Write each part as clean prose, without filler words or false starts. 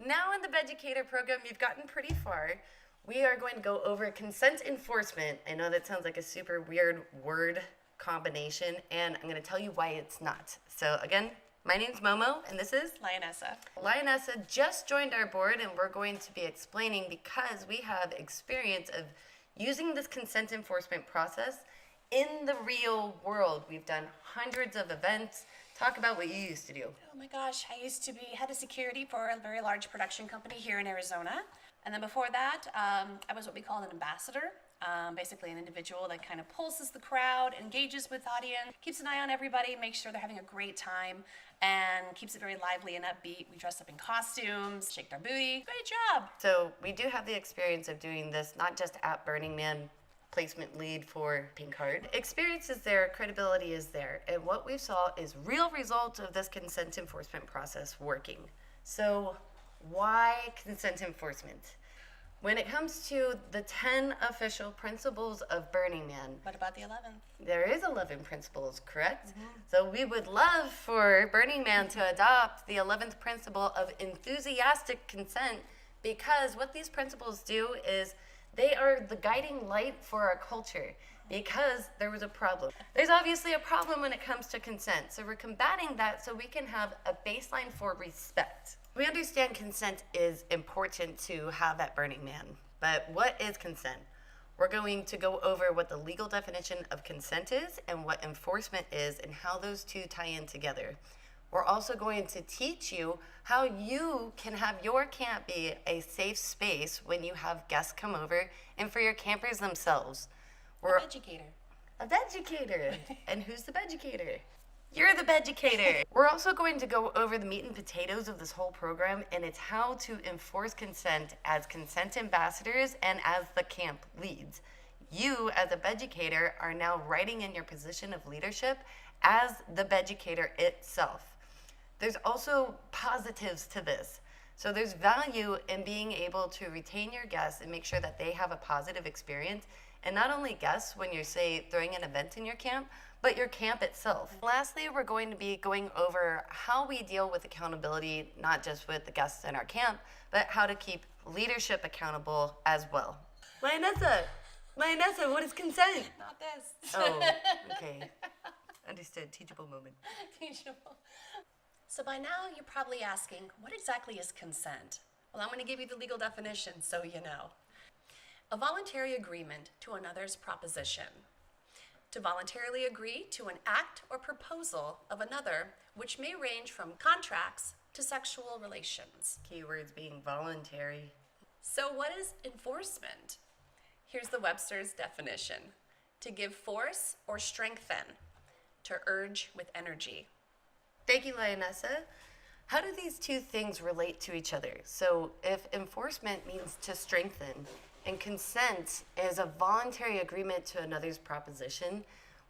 now in the BEDucator program, you've gotten pretty far. We are going to go over consent enforcement. I know that sounds like a super weird word combination, and I'm going to tell you why it's not. So again, my name's Momo, and this is Lionessa. Lionessa just joined our board, and we're going to be explaining because we have experience of using this consent enforcement process in the real world. We've done hundreds of events. Talk about what you used to do. Oh my gosh, I used to be head of security for a very large production company here in Arizona. And then before that, I was what we call an ambassador. Basically an individual that kind of pulses the crowd, engages with audience, keeps an eye on everybody, makes sure they're having a great time, and keeps it very lively and upbeat. We dress up in costumes, shake our booty. Great job. So we do have the experience of doing this, not just at Burning Man, placement lead for Pink Heart. Experience is there, credibility is there, and what we saw is real results of this consent enforcement process working. So why consent enforcement? When it comes to the 10 official principles of Burning Man, What about the 11th? there is 11 principles, correct? So we would love for Burning Man to adopt the 11th principle of enthusiastic consent, because what these principles do is they are the guiding light for our culture, because there was a problem. There's obviously a problem when it comes to consent, so we're combating that so we can have a baseline for respect. We understand consent is important to have at Burning Man, but what is consent? We're going to go over what the legal definition of consent is and what enforcement is and how those two tie in together. We're also going to teach you how you can have your camp be a safe space when you have guests come over and for your campers themselves. We're Educator. a BEDucator. And who's the BEDucator? You're the BEDucator. We're also going to go over the meat and potatoes of this whole program, and it's how to enforce consent as consent ambassadors and as the camp leads. You, as a BEDucator, are now writing in your position of leadership as the BEDucator itself. There's also positives to this. So there's value in being able to retain your guests and make sure that they have a positive experience. And not only guests when you're, say, throwing an event in your camp, but your camp itself. Lastly, we're going to be going over how we deal with accountability, not just with the guests in our camp, but how to keep leadership accountable as well. Lionessa, what is consent? Not this. Oh, okay. Understood. Teachable moment. Teachable. So by now, you're probably asking, what exactly is consent? Well, I'm going to give you the legal definition so you know. A voluntary agreement to another's proposition. To voluntarily agree to an act or proposal of another, which may range from contracts to sexual relations. Keywords being voluntary. So what is enforcement? Here's the Webster's definition. To give force or strengthen. To urge with energy. Thank you, Lionessa. How do these two things relate to each other? So if enforcement means to strengthen and consent is a voluntary agreement to another's proposition,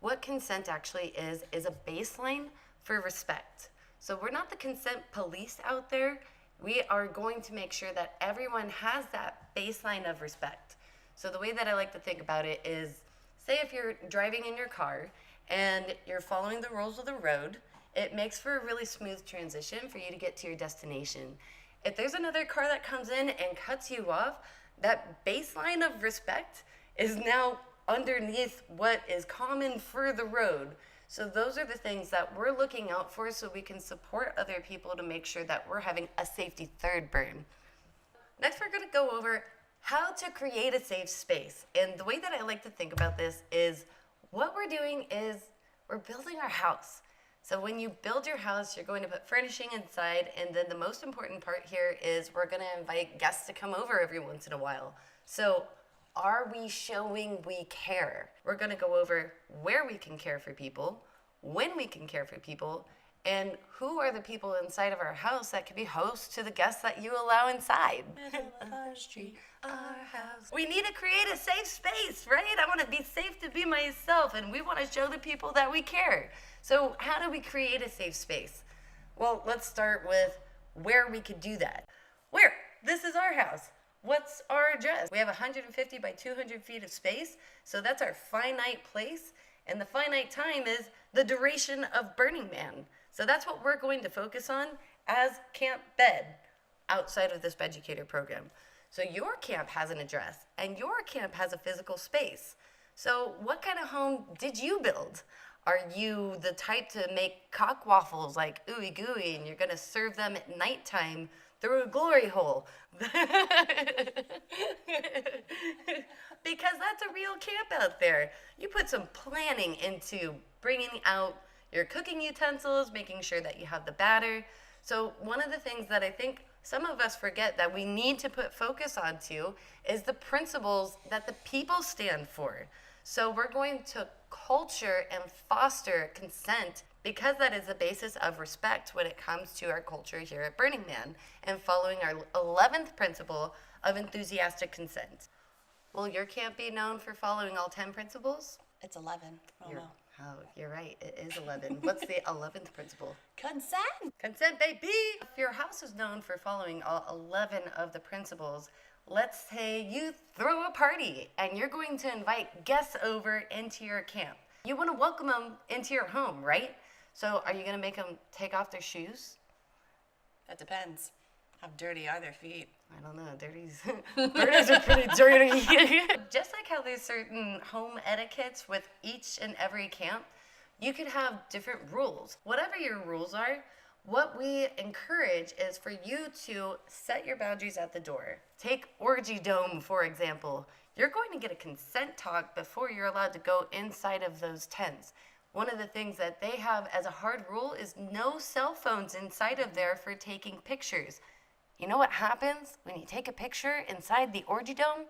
what consent actually is a baseline for respect. So we're not the consent police out there. We are going to make sure that everyone has that baseline of respect. So the way that I like to think about it is, say if you're driving in your car and you're following the rules of the road, it makes for a really smooth transition for you to get to your destination. If there's another car that comes in and cuts you off, that baseline of respect is now underneath what is common for the road. So those are the things that we're looking out for so we can support other people to make sure that we're having a safety third burn. Next, we're gonna go over how to create a safe space. And the way that I like to think about this is what we're doing is we're building our house. So when you build your house, you're going to put furnishing inside, and then the most important part here is we're going to invite guests to come over every once in a while. So are we showing we care? We're going to go over where we can care for people, when we can care for people, and who are the people inside of our house that can be hosts to the guests that you allow inside. Middle of our street, our house. We need to create a safe space, right? I want to be safe to be myself, and we want to show the people that we care. So how do we create a safe space? Well, let's start with where we could do that. Where? This is our house. What's our address? We have 150 by 200 feet of space, so that's our finite place, and the finite time is the duration of Burning Man. So that's what we're going to focus on as Camp Bed. outside of this BEDucator program. So your camp has an address and your camp has a physical space. So what kind of home did you build? Are you the type to make cock waffles like ooey gooey and you're gonna serve them at nighttime through a glory hole? Because that's a real camp out there. You put some planning into bringing out your cooking utensils, making sure that you have the batter. So one of the things that I think some of us forget that we need to put focus onto is the principles that the people stand for. So we're going to culture and foster consent because that is the basis of respect when it comes to our culture here at Burning Man and following our 11th principle of enthusiastic consent. Will your camp be known for following all 10 principles? It's 11. Oh, no. Oh, you're right. It is 11. What's the 11th principle? Consent! Consent, baby! If your house is known for following all 11 of the principles, let's say you throw a party and you're going to invite guests over into your camp. You want to welcome them into your home, right? So are you going to make them take off their shoes? That depends. How dirty are their feet? I don't know. Dirties are pretty dirty. Just like how there's certain home etiquettes with each and every camp, you could have different rules. Whatever your rules are, what we encourage is for you to set your boundaries at the door. Take Orgy Dome, for example. You're going to get a consent talk before you're allowed to go inside of those tents. One of the things that they have as a hard rule is no cell phones inside of there for taking pictures. You know what happens when you take a picture inside the Orgy Dome?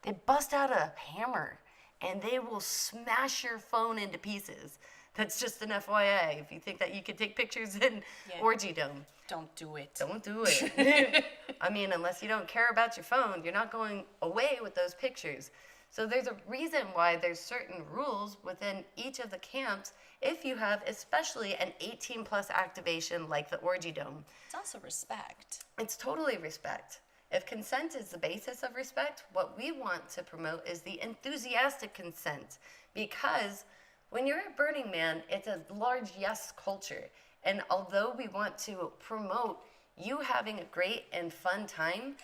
They bust out a hammer and they will smash your phone into pieces. That's just an FYI if you think that you could take pictures in Orgy Dome. Don't do it. Don't do it. I mean, unless you don't care about your phone, you're not going away with those pictures. So there's a reason why there's certain rules within each of the camps if you have especially an 18 plus activation like the Orgy Dome. It's also respect. It's totally respect. If consent is the basis of respect, what we want to promote is the enthusiastic consent, because when you're at Burning Man, it's a large yes culture. And although we want to promote you having a great and fun time,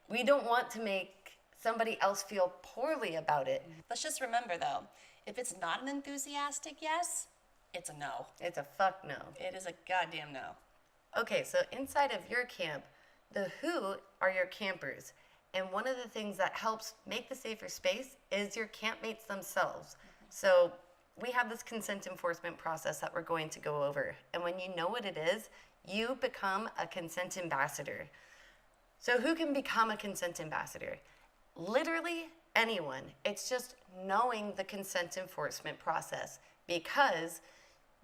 we don't want to make somebody else feel poorly about it. Let's just remember, though, if it's not an enthusiastic yes, it's a no. It's a fuck no. It is a goddamn no. Okay, so inside of your camp, the who are your campers. And one of the things that helps make the safer space is your campmates themselves. So we have this consent enforcement process that we're going to go over. And when you know what it is, you become a consent ambassador. So who can become a consent ambassador? Literally anyone. It's just knowing the consent enforcement process, because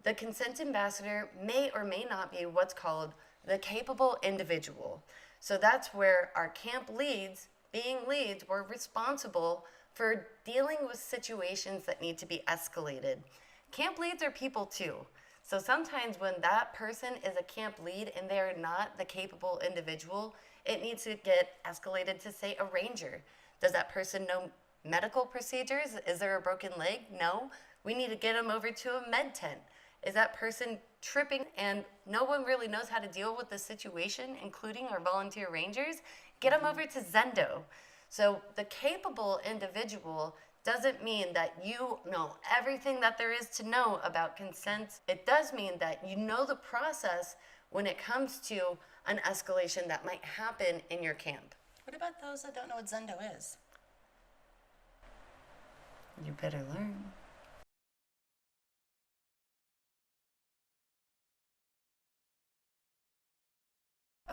the consent ambassador may or may not be what's called the capable individual. So that's where our camp leads, being leads, were responsible for dealing with situations that need to be escalated. Camp leads are people too. So sometimes when that person is a camp lead and they're not the capable individual, it needs to get escalated to, say, a ranger. Does that person know medical procedures? Is there a broken leg? No. We need to get them over to a med tent. Is that person tripping and no one really knows how to deal with the situation, including our volunteer rangers? Get them over to Zendo. So the capable individual doesn't mean that you know everything that there is to know about consent. It does mean that you know the process when it comes to an escalation that might happen in your camp. What about those that don't know what Zendo is? You better learn.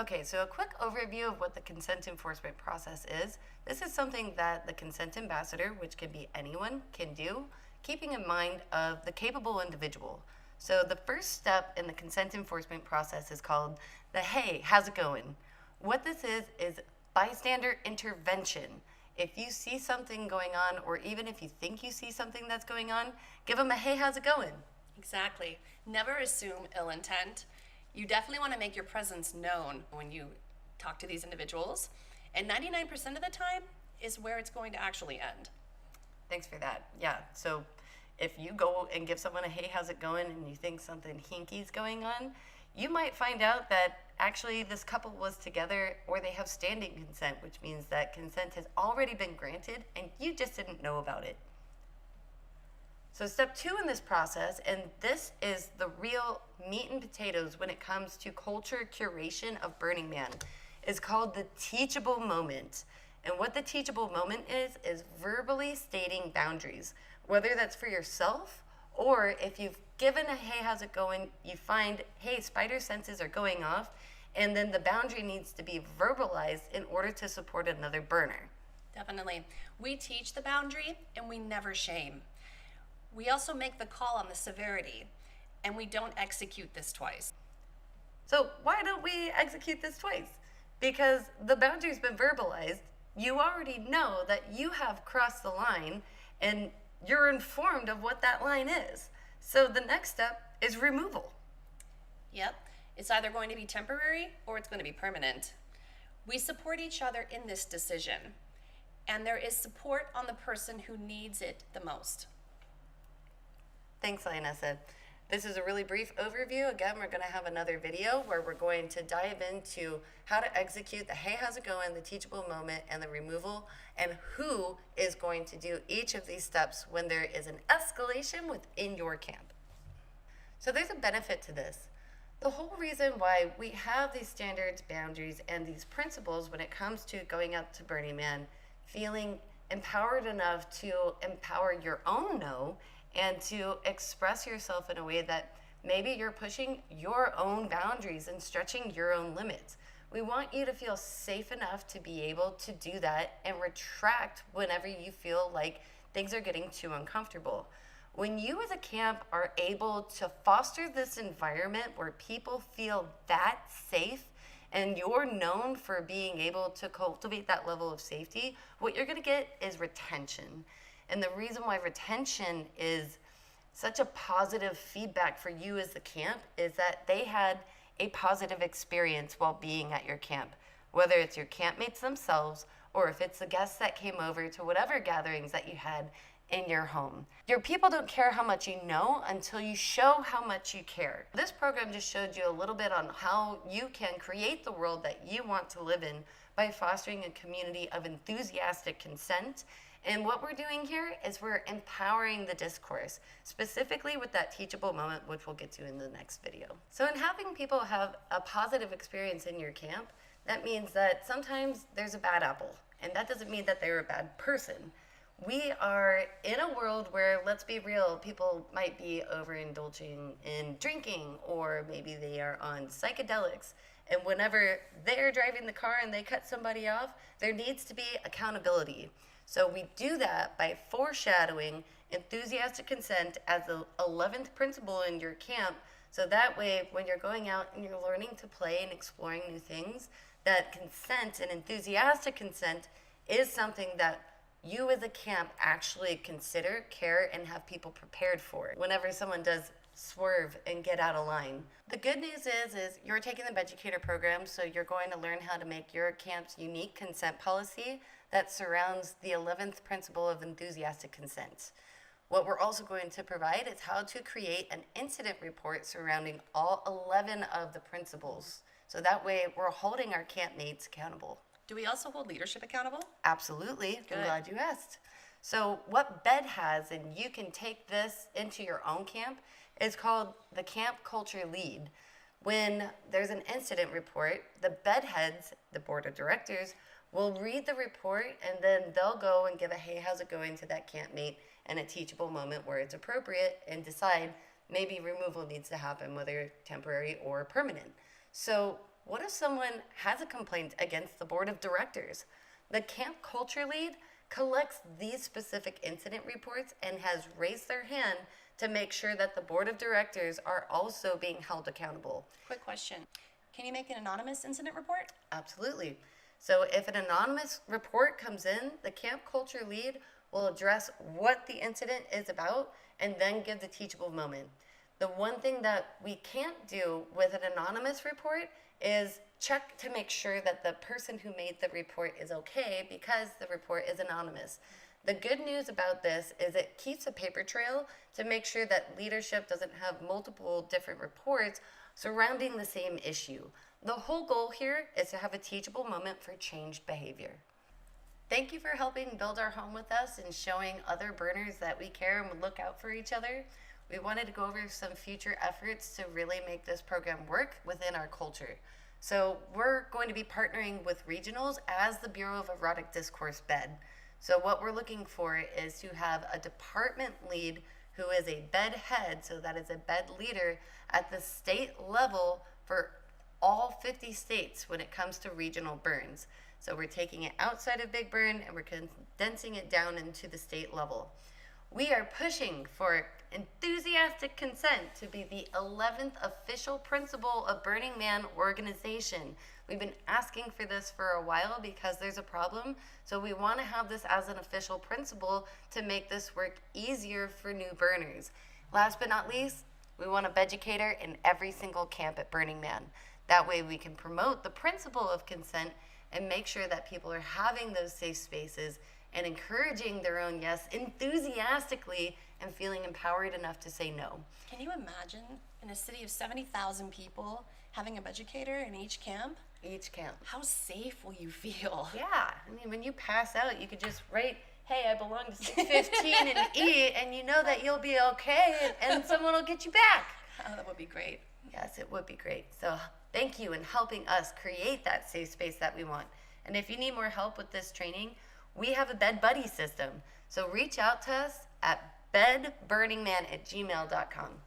Okay, so a quick overview of what the consent enforcement process is. This is something that the consent ambassador, which can be anyone, can do, keeping in mind of the capable individual. So the first step in the consent enforcement process is called the hey, how's it going? What this is bystander intervention. If you see something going on, or even if you think you see something that's going on, give them a hey, how's it going? Exactly. Never assume ill intent. You definitely want to make your presence known when you talk to these individuals. And 99% of the time is where it's going to actually end. Thanks for that. Yeah, so if you go and give someone a hey, how's it going, and you think something hinky's going on, you might find out that actually this couple was together, or they have standing consent, which means that consent has already been granted and you just didn't know about it. So step 2 in this process, and this is the real meat and potatoes when it comes to culture curation of Burning Man, is called the teachable moment. And what the teachable moment is verbally stating boundaries, whether that's for yourself, or if you've given a hey, how's it going, you find, hey, spider senses are going off, and then the boundary needs to be verbalized in order to support another burner. Definitely. We teach the boundary and we never shame. We also make the call on the severity, and we don't execute this twice. So why don't we execute this twice? Because the boundary's been verbalized. You already know that you have crossed the line, and you're informed of what that line is. So the next step is removal. Yep, it's either going to be temporary or it's going to be permanent. We support each other in this decision, and there is support on the person who needs it the most. Thanks, Lionessa. This is a really brief overview. Again, we're going to have another video where we're going to dive into how to execute the hey, how's it going, the teachable moment, and the removal, and who is going to do each of these steps when there is an escalation within your camp. So there's a benefit to this. The whole reason why we have these standards, boundaries, and these principles when it comes to going out to Burning Man, feeling empowered enough to empower your own no, and to express yourself in a way that maybe you're pushing your own boundaries and stretching your own limits. We want you to feel safe enough to be able to do that and retract whenever you feel like things are getting too uncomfortable. When you as a camp are able to foster this environment where people feel that safe and you're known for being able to cultivate that level of safety, what you're gonna get is retention. And the reason why retention is such a positive feedback for you as the camp is that they had a positive experience while being at your camp, whether it's your campmates themselves or if it's the guests that came over to whatever gatherings that you had in your home. Your people don't care how much you know until you show how much you care. This program just showed you a little bit on how you can create the world that you want to live in by fostering a community of enthusiastic consent. And what we're doing here is we're empowering the discourse, specifically with that teachable moment, which we'll get to in the next video. So in having people have a positive experience in your camp, that means that sometimes there's a bad apple, and that doesn't mean that they're a bad person. We are in a world where, let's be real, people might be overindulging in drinking, or maybe they are on psychedelics. And whenever they're driving the car and they cut somebody off, there needs to be accountability. So we do that by foreshadowing enthusiastic consent as the 11th principle in your camp. So that way, when you're going out and you're learning to play and exploring new things, that consent and enthusiastic consent is something that you as a camp actually consider, care, and have people prepared for it whenever someone does swerve and get out of line. The good news is you're taking the BEDucator program, so you're going to learn how to make your camp's unique consent policy that surrounds the 11th principle of enthusiastic consent. What we're also going to provide is how to create an incident report surrounding all 11 of the principles. So that way we're holding our campmates accountable. Do we also hold leadership accountable? Absolutely. Good. I'm glad you asked. So what BED has, and you can take this into your own camp, is called the Camp Culture Lead. When there's an incident report, the BED heads, the board of directors, will read the report, and then they'll go and give a hey, how's it going to that campmate and a teachable moment where it's appropriate, and decide maybe removal needs to happen, whether temporary or permanent. So what if someone has a complaint against the board of directors? The Camp Culture Lead collects these specific incident reports and has raised their hand to make sure that the board of directors are also being held accountable. Quick question. Can you make an anonymous incident report? Absolutely. So if an anonymous report comes in, the Camp Culture Lead will address what the incident is about and then give the teachable moment. The one thing that we can't do with an anonymous report is check to make sure that the person who made the report is okay, because the report is anonymous. The good news about this is it keeps a paper trail to make sure that leadership doesn't have multiple different reports surrounding the same issue. The whole goal here is to have a teachable moment for changed behavior. Thank you for helping build our home with us and showing other burners that we care and would look out for each other. We wanted to go over some future efforts to really make this program work within our culture. So we're going to be partnering with regionals as the Bureau of Erotic Discourse BED. So what we're looking for is to have a department lead who is a BED head, so that is a BED leader at the state level for all 50 states when it comes to regional burns. So we're taking it outside of Big Burn and we're condensing it down into the state level. We are pushing for enthusiastic consent to be the 11th official principle of Burning Man organization. We've been asking for this for a while because there's a problem. So we want to have this as an official principle to make this work easier for new burners. Last but not least, we want a BEDucator in every single camp at Burning Man. That way we can promote the principle of consent and make sure that people are having those safe spaces and encouraging their own yes enthusiastically and feeling empowered enough to say no. Can you imagine in a city of 70,000 people having a BEDucator in each camp? Each camp. How safe will you feel? Yeah, I mean, when you pass out, you could just write, hey, I belong to 615 and E, and you know that you'll be okay, and someone will get you back. Oh, that would be great. Yes, it would be great. So thank you in helping us create that safe space that we want. And if you need more help with this training, we have a Bed Buddy system. So reach out to us at bedburningman@gmail.com.